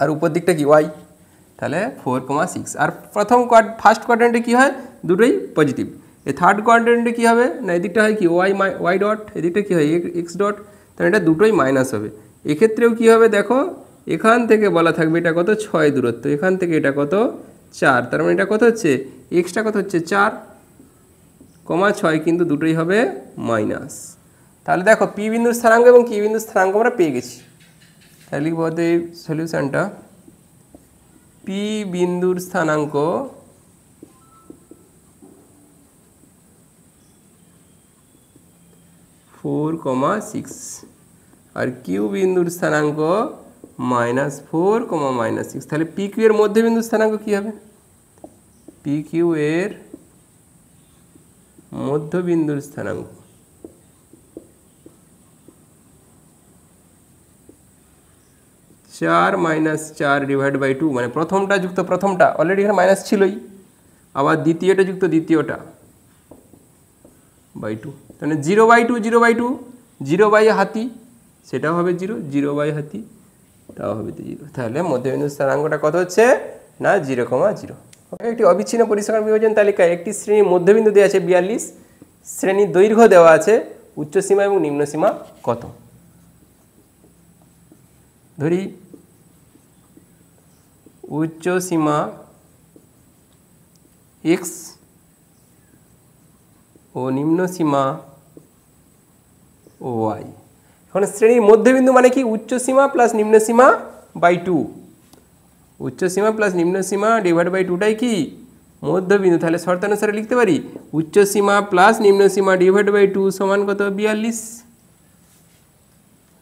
আর উপর দিকটা কি ওয়াই, তাহলে 4,6। আর প্রথম ফার্স্ট কোয়াড্রেন্টে কী হয়, দুটোই পজিটিভ। এই থার্ড কোয়াড্রেন্টে কী হবে না, এদিকটা হয় কি ওয়াই ডট, এদিকটা কী হয় এক্স ডট, তাহলে এটা দুটোই মাইনাস হবে। এক্ষেত্রেও কী হবে দেখো, এখান থেকে বলা থাকবে এটা কত 6 দূরত্ব, এখান থেকে এটা কত 4, তার মানে এটা কত হচ্ছে এক্সটা কত হচ্ছে 4,6, কিন্তু দুটোই হবে মাইনাস। তাহলে দেখো পি বিন্দুর স্থানাঙ্ক এবং কিউ বিন্দুর স্থানাঙ্ক আমরা পেয়ে গেছি। তাহলে লিখব এই সলিউশনটা, পি বিন্দুর স্থানাঙ্ক -4,6 আর কিউ বিন্দুর স্থানাঙ্ক -4,6। তাহলে পি কিউ এর মধ্যবিন্দুর স্থানাঙ্ক কী হবে, পি কিউ এর মধ্যবিন্দুর স্থানাঙ্ক -4 -4/2, মানে প্রথমটা যুক্ত প্রথমটা, অলরেডি এখানে মাইনাস ছিলই, আবার দ্বিতীয়টা যুক্ত দ্বিতীয়টা /2, তাহলে 0/2 0/2, 0 হাতি সেটাও হবে 0, 0 তাও হবে 0। তাহলে মধ্যবিন্দুর স্থানাঙ্কটা কত হচ্ছে না 0,0। একটি অবিচ্ছিন্ন পরিসংখ্যান বিভাজন তালিকায় একটি শ্রেণীর মধ্যবিন্দু দেওয়া আছে 42, শ্রেণীর দৈর্ঘ্য দেওয়া আছে, উচ্চসীমা এবং নিম্নসীমা কত। ধরি উচ্চসীমা x ও নিম্নসীমা y। এখন শ্রেণীর মধ্যবিন্দু মানে কি উচ্চসীমা প্লাস নিম্নসীমা বাই 2, উচ্চসীমা প্লাস নিম্নসীমা /2টাই কি মধ্যবিন্দু। তাহলে শর্তানুসারে লিখতে পারি উচ্চসীমা প্লাস নিম্নসীমা /2 সমান কত 42,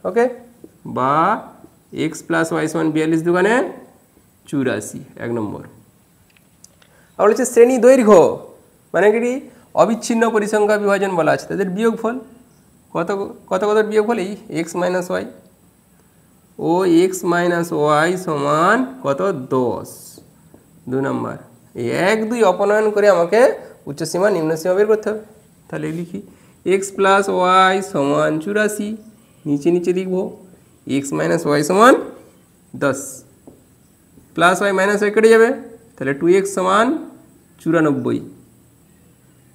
ওকে, বা x প্লাস ওয়াই সমান 42 দুগুণে 84, 1 নম্বর। আর হচ্ছে শ্রেণী দৈর্ঘ্য মানে কি অবিচ্ছিন্ন পরিসংখ্যা বিভাজন বলা আছে, তাদের বিয়োগফল কত কত কত বিয়োগফল এই x মাইনাস ওয়াই ও x মাইনাস ওয়াই সমান কত 10, 2 নম্বর। এই 1 2 অপনয়ন করে আমাকে উচ্চসীমা নিম্নসীমা বের করতে হবে। তাহলে লিখি x প্লাস ওয়াই সমান 84, নিচে নিচে লিখব x মাইনাস ওয়াই সমান 10, প্লাস ওয়াই মাইনাস ওয়াই কেটে যাবে, তাহলে 2x সমান 94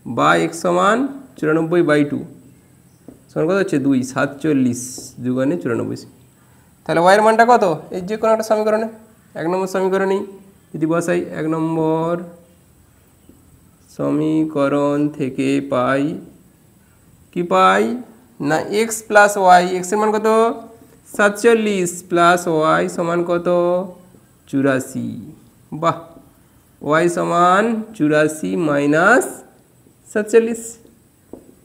বা x সমান 94/2 সমান কত হচ্ছে 2, 47 দুগুণে 94। তাহলে ওয়াইয়ের মানটা কত, এই যে কোনো একটা সমীকরণে 1 নম্বর সমীকরণেই যদি বসাই 1 নম্বর সমীকরণ থেকে পাই কি পাই না x প্লাস ওয়াই, এক্সের মান কত 47 প্লাস ওয়াই সমান কত 84, বাহ, ওয়াই সমান 84 মাইনাস 47,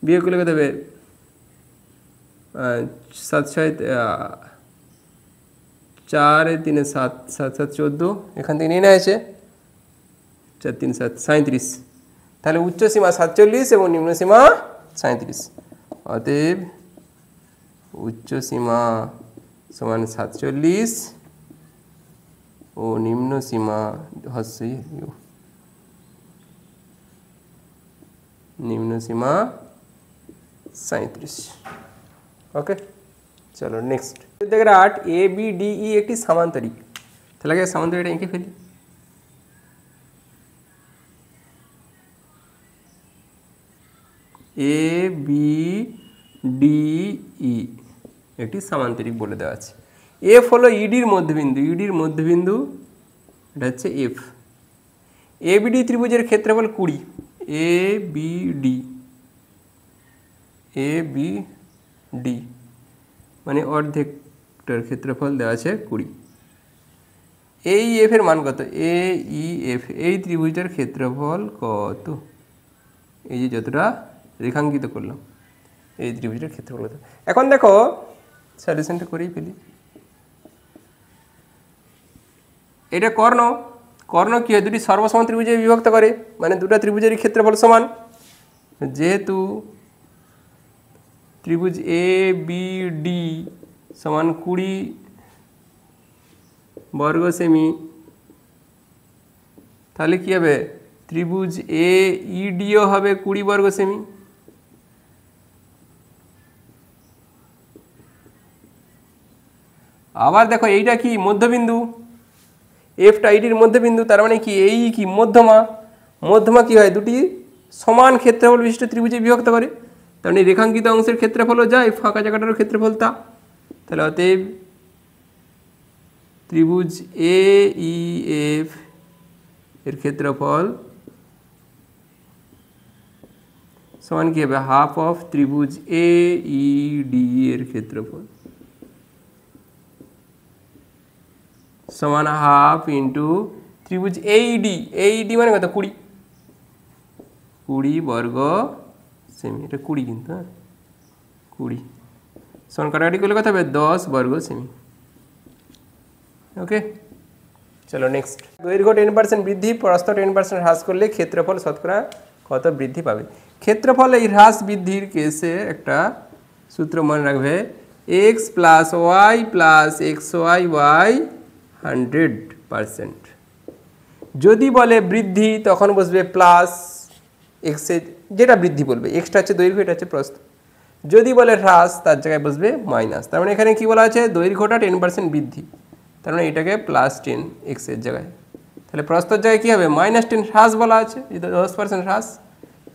বিয়োগ করলে কত হবে 7 6 4 3 7 7 7 14 এখান থেকে নিয়ে নেওয়া হয়েছে 4 3 7 37 তাহলে উচ্চ সীমা 47 এবং নিম্ন সীমা 37 অতএব উচ্চ সীমা সমান 47 ও নিম্ন সীমা নিম্ন সীমা 37। ওকে চলো নেক্সট দেখে 8 এ বি ডি ই একটি সামান্তরিক তাহলে আগে সামান্তরিকটা এঁকে ফেলি এ বি ডি ই একটি সামান্তরিক বলে দেওয়া আছে এফ হলো ইডির মধ্যবিন্দু এটা হচ্ছে এফ এ বি ডি ত্রিভুজের ক্ষেত্রফল 20 এ বি ডি মানে অর্ধেকটার ক্ষেত্রফল দেওয়া আছে 20 এই এফ এর মান কত এ ই এফ এই ত্রিভুজটার ক্ষেত্রফল কত এই যে যতটা রেখাঙ্কিত করলাম এই ত্রিভুজের ক্ষেত্রফল কত এখন দেখো সলিউশনটা করেই ফেলি এটা কর্ণ কি হয় দুটি সর্বসম ত্রিভুজে বিভক্ত করে মানে দুটো ত্রিভুজেরই ক্ষেত্রফল সমান যেহেতু ত্রিভুজ এ বি ডি সমান 20 বর্গ সেমি তাহলে কি হবে ত্রিভুজ এ ই ডিও হবে 20 বর্গ সেমি আবার দেখো এইটা কি মধ্যবিন্দু এফটা ইডির মধ্যবিন্দু তার মানে কি এই কি মধ্যমা কি হয় দুটি সমান ক্ষেত্রফল বিশিষ্ট ত্রিভুজে বিভক্ত করে তার মানে রেখাঙ্কিত অংশের ক্ষেত্রফলও যায় ফাঁকা জায়গাটারও ক্ষেত্রফল তা তাহলে অতএব ত্রিভুজ এ ই এফ এর ক্ষেত্রফল সমান কি হবে হাফ অফ ত্রিভুজ এ ই ডি এর ক্ষেত্রফল সমান হাফ ইন্টু ত্রিভুজ এইডি মানে কত 20 বর্গ সেমি এটা 20 কিন্তু 20 সমান কাটাকাটি করলে কত হবে 10 বর্গ সেমি ওকে চলো নেক্সট দৈর্ঘ্য 10% বৃদ্ধি প্রস্থ 10% হ্রাস করলে ক্ষেত্রফল শতকরা কত বৃদ্ধি পাবে ক্ষেত্রফল এই হ্রাস বৃদ্ধির কেসে একটা সূত্র মনে রাখবে x plus Y plus X Y 100% যদি বলে বৃদ্ধি তখন বসবে প্লাস এক্স যেটা বৃদ্ধি বলবে এক্সটা হচ্ছে দৈর্ঘ্য এটা হচ্ছে প্রস্থ যদি বলে হ্রাস তার জায়গায় বসবে মাইনাস তার মানে এখানে কি বলা আছে দৈর্ঘ্যটা 10% বৃদ্ধি তার মানে এটাকে প্লাস 10 এক্স এর জায়গায় তাহলে প্রস্থের জায়গায় কি হবে -10 হ্রাস বলা আছে 10% হ্রাস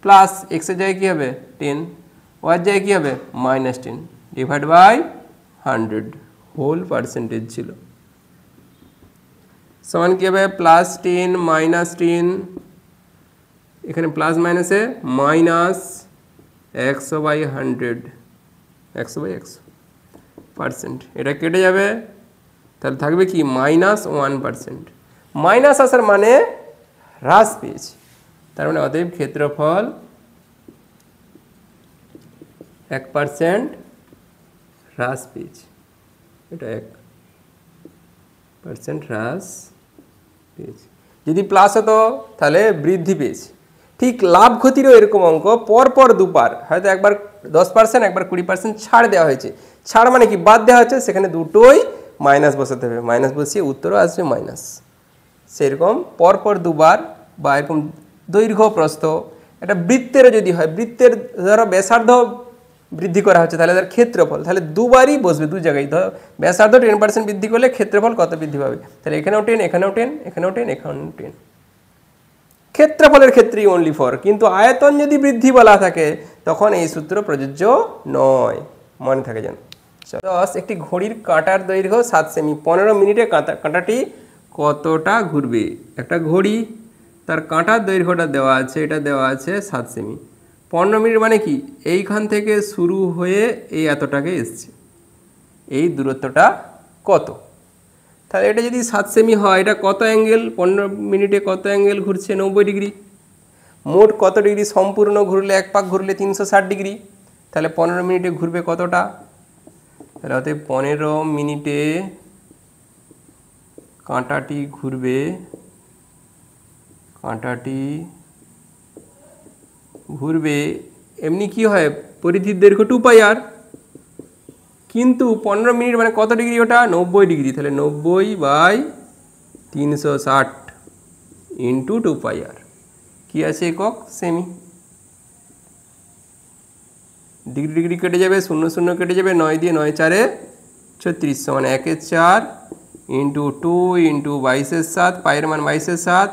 প্লাস এক্স এর জায়গায় কি হবে 10 ওয়াই এর জায়গায় কি হবে -10 ডিভাইড বাই 100 হোল পার্সেন্টেজ ছিল সমান কি হবে +10 -10 এখানে প্লাস মাইনাসে মাইনাস 100/100 100/100% এটা কেটে যাবে তাহলে থাকবে কি -1% মাইনাস আসার মানে হ্রাস পেয়েছি তার মানে অতএব ক্ষেত্রফল 1% হ্রাস পেয়েছি এটা 1% হ্রাস পেয়েছি যদি প্লাস হতো তাহলে বৃদ্ধি পেয়েছি ঠিক লাভ ক্ষতিরও এরকম অঙ্ক পরপর দুবার হয়তো একবার 10% একবার 20% ছাড় দেওয়া হয়েছে ছাড় মানে কি বাদ দেওয়া হচ্ছে সেখানে দুটোই মাইনাস বসাতে হবে মাইনাস বসিয়ে উত্তরও আসবে মাইনাস সেরকম পরপর দুবার বা এরকম দৈর্ঘ্য প্রস্থ এটা বৃত্তেরও যদি হয় বৃত্তের ধরো ব্যাসার্ধ বৃদ্ধি করা হচ্ছে তাহলে তার ক্ষেত্রফল তাহলে দুবারই বসবে দু জায়গায় ধরো ব্যাসার্ধ 10% বৃদ্ধি করলে ক্ষেত্রফল কত বৃদ্ধি পাবে তাহলে এখানেও 10 এখানেও 10 এখানেও 10 এখানেও 10 ক্ষেত্রফলের ক্ষেত্রেই অনলি ফর কিন্তু আয়তন যদি বৃদ্ধি বলা থাকে তখন এই সূত্র প্রযোজ্য নয় মনে থাকে যেন 10 একটি ঘড়ির কাঁটার দৈর্ঘ্য 7 সেমি 15 মিনিটে কাঁটাটি কতটা ঘুরবে একটা ঘড়ি তার কাঁটার দৈর্ঘ্যটা দেওয়া আছে এটা দেওয়া আছে 7 সেমি 15 মিনিট মানে কি এইখান থেকে শুরু হয়ে এই এতটাকে এসছে এই দূরত্বটা কত তাহলে এটা যদি 7 সেমি হয় এটা কত অ্যাঙ্গেল 15 মিনিটে কত অ্যাঙ্গেল ঘুরছে 90 ডিগ্রি মোট কত ডিগ্রি সম্পূর্ণ ঘুরলে এক পাক ঘুরলে 360 ডিগ্রি তাহলে 15 মিনিটে ঘুরবে কতটা তাহলে অতএব 15 মিনিটে কাঁটাটি ঘুরবে, কাঁটাটি ঘুরবে, এমনি কি হয় পরিধির দৈর্ঘ্য 2πr, কিন্তু 15 মিনিট মানে কত ডিগ্রি ওটা 90 ডিগ্রি, তাহলে 90/360 ইন্টু 2πr কি আছে একক সেমি। ডিগ্রি ডিগ্রি কেটে যাবে, 0 0 কেটে যাবে, 9 দিয়ে 9 4 36 সমান 1/4 ইন্টু 2 ইন্টু 22/7, পায়ের মান 22/7,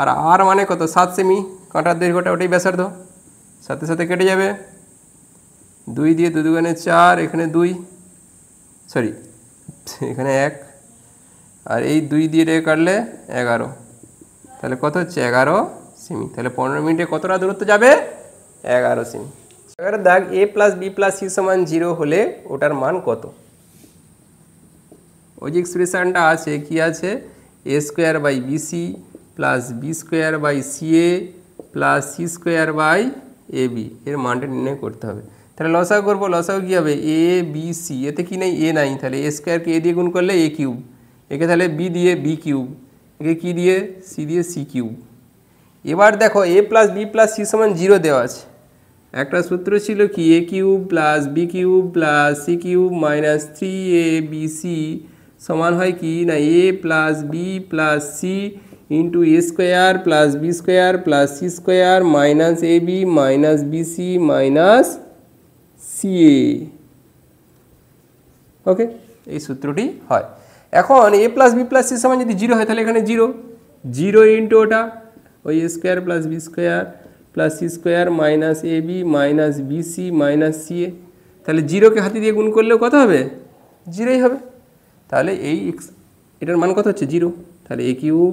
আর আর মানে কত 7 সেমি, কাঁটার দৈর্ঘ্যটা ওটাই ব্যাসার্ধ, সাথে সাথে কেটে যাবে, 2 দিয়ে 2 দুগুণে 4, এখানে 2 সরি এখানে 1, আর এই 2 দিয়ে কাটলে 11, তাহলে কত হচ্ছে 11 সেমি। তাহলে 15 মিনিটে কতটা দূরত্ব যাবে 11 সেমি। এবারে দাগ a plus B plus C সমান 0 হলে ওটার মান কত। ওই যে এক্সপ্রেশনটা আছে কি আছে, a square by BC plus B square by CA plus C square by A B, এর মানটা নির্ণয় করতে হবে। তাহলে লসাগু করবো, লসাগু কী হবে এ বি সি, এতে কি নেই এ নাই, তাহলে এ স্কোয়ারকে এ দিয়ে গুণ করলে এ কিউব, একে তাহলে বি দিয়ে বি কিউব, একে কী দিয়ে সি দিয়ে সি কিউব। এবার দেখো a plus B plus C সমান 0 দেওয়া আছে, একটা সূত্র ছিল কি A cube plus B cube plus C cube minus 3abc সমান হয় কি না A plus B plus C into A square plus B square plus C square minus A B minus BC minus CA. Okay, এই সূত্রটি হয়। এখন A plus B plus C সমান যদি 0 হয় তাহলে এখানে 0 0 ইন্টু ওটা ওই A square plus B square plus C square minus A B minus BC minus CA, তাহলে 0কে হাতে দিয়ে গুণ করলেও কত হবে 0ই হবে। তাহলে এই এটার মান কত হচ্ছে 0, তাহলে A cube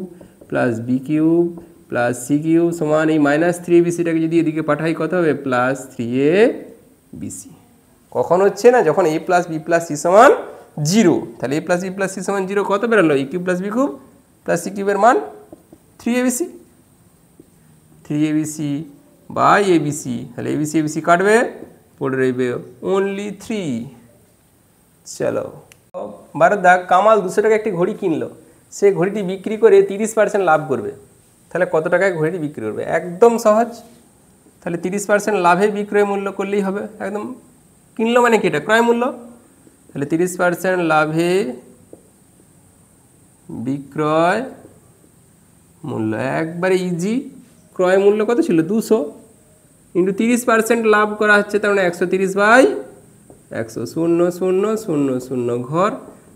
plus B cube plus C cube সমান এই মাইনাস 3abcটাকে যদি এদিকে পাঠাই কত হবে প্লাস 3abc। কখন হচ্ছে না যখন a plus B plus C সমান 0, তাহলে a plus B plus C সমান 0 কত বেরোলো A cube plus B cube plus C কিউবের মান 3abc, 3abc বাই abc, তাহলে abc abc কাটবে পড়ে রইবে অনলি 3। চলো 12 দাগ, কামাল 200 টাকা একটি ঘড়ি কিনলো, সে ঘড়িটি বিক্রি করে 30% লাভ করবে, তাহলে কত টাকায় ঘড়িটি বিক্রি করবে। একদম সহজ, তাহলে 30% লাভে বিক্রয় মূল্য করলেই হবে, একদম কিনলো মানে কি এটা ক্রয় মূল্য, তাহলে 30% লাভে বিক্রয় মূল্য একবারে ইজি। ক্রয় মূল্য কত ছিল 200 ইন্টু 30% লাভ করা হচ্ছে, তার মানে 130/100, 0 0 0 0 ঘর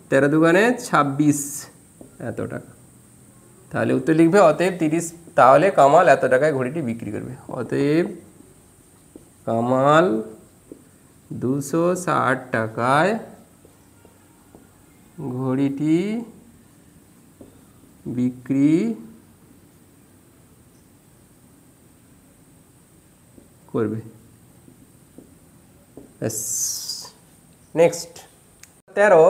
13 দুগুণে 26 এত টাকা। তাহলে উত্তর লিখবে অতএব 30, তাহলে কামাল এত টাকায় ঘড়িটি বিক্রি করবে। অতএব কামাল 260 টাকায় ঘড়িটি বিক্রি করবে। নেক্সট 13,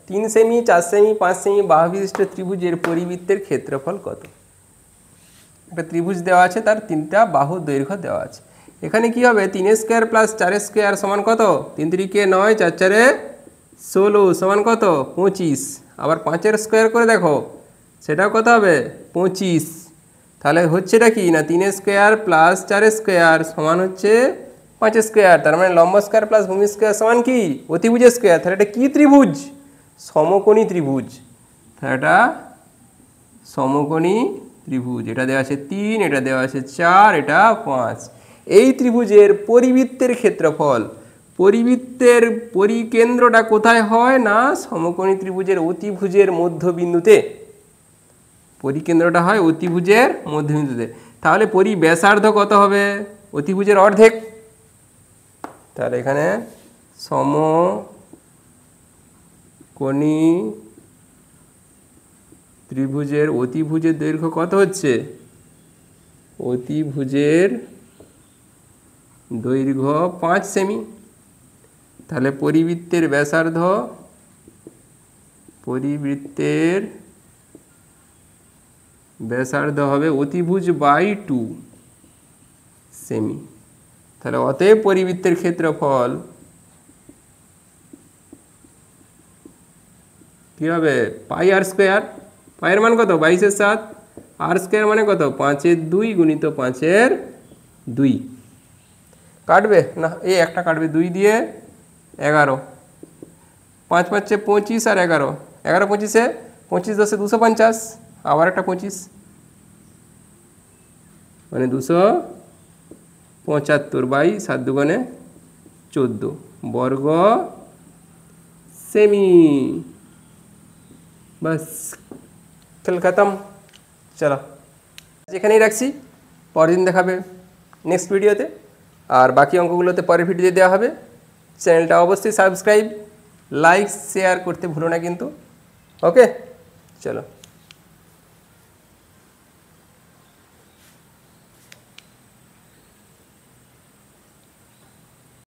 3 সেমি 4 সেমি 5 সেমি বাহু বিশিষ্ট ত্রিভুজের পরিবৃত্তের ক্ষেত্রফল কত। একটা ত্রিভুজ দেওয়া আছে, তার 3টা বাহু দৈর্ঘ্য দেওয়া আছে। এখানে কি হবে 3 স্কোয়ার প্লাস 4 স্কোয়ার সমান কত 3 3 9 4 4 16 সমান কত 25, আবার 5 স্কোয়ার করে দেখো সেটাও কত হবে 25, তাহলে হচ্ছেটা কি না 3 স্কোয়ার প্লাস 4 স্কোয়ার সমান হচ্ছে 5 স্কোয়ার, তার মানে লম্ব স্কোয়ার প্লাস ভূমি স্কোয়ার সমান কি অতিভুজ স্কোয়ার। তাহলে এটা কি ত্রিভুজ সমকোণী ত্রিভুজ, তাহলে এটা সমকোণী ত্রিভুজ, এটা দেওয়া আছে 3, এটা দেওয়া আছে 4, এটা 5। এই ত্রিভুজের পরিবৃত্তের ক্ষেত্রফল, পরিবৃত্তের পরিকেন্দ্রটা কোথায় হয় না সমকোণী ত্রিভুজের অতিভুজের মধ্যবিন্দুতে, পরিকেন্দ্রটা হয় অতিভুজের মধ্যবিন্দুতে। তাহলে পরিব্যাসার্ধ কত হবে অতিভুজের অর্ধেক, তাহলে এখানে সমকোণী ত্রিভুজের অতিভুজের দৈর্ঘ্য কত হচ্ছে, অতিভুজের দৈর্ঘ্য 5 সেমি, তাহলে পরিবৃত্তের ব্যাসার্ধ, পরিবৃত্তের ব্যাসার্ধ হবে অতিভুজ বাই 2 সেমি। তাহলে অতএব পরিবৃত্তের ক্ষেত্রফল কি হবে পাই আর স্কোয়ার, পায়ের মান কত 22/7, আর স্কোয়ার মানে কত 5/2 গুণিত 5/2 কাটবে না, এই একটা কাটবে 2 দিয়ে 11, 5 5 25 আর 11, 11 25 25 10 250, আবার একটা 25 মানে 275 বাই 7 দুগুণে 14 বর্গ সেমি। বাস খেল খতম। চলো এখানেই রাখছি, পরের দিন দেখাবে নেক্সট ভিডিওতে, আর বাকি অঙ্কগুলোতে পরের ভিডিওতে দেওয়া হবে। চ্যানেলটা অবশ্যই সাবস্ক্রাইব, লাইক, শেয়ার করতে ভুলো না কিন্তু। ওকে চলো।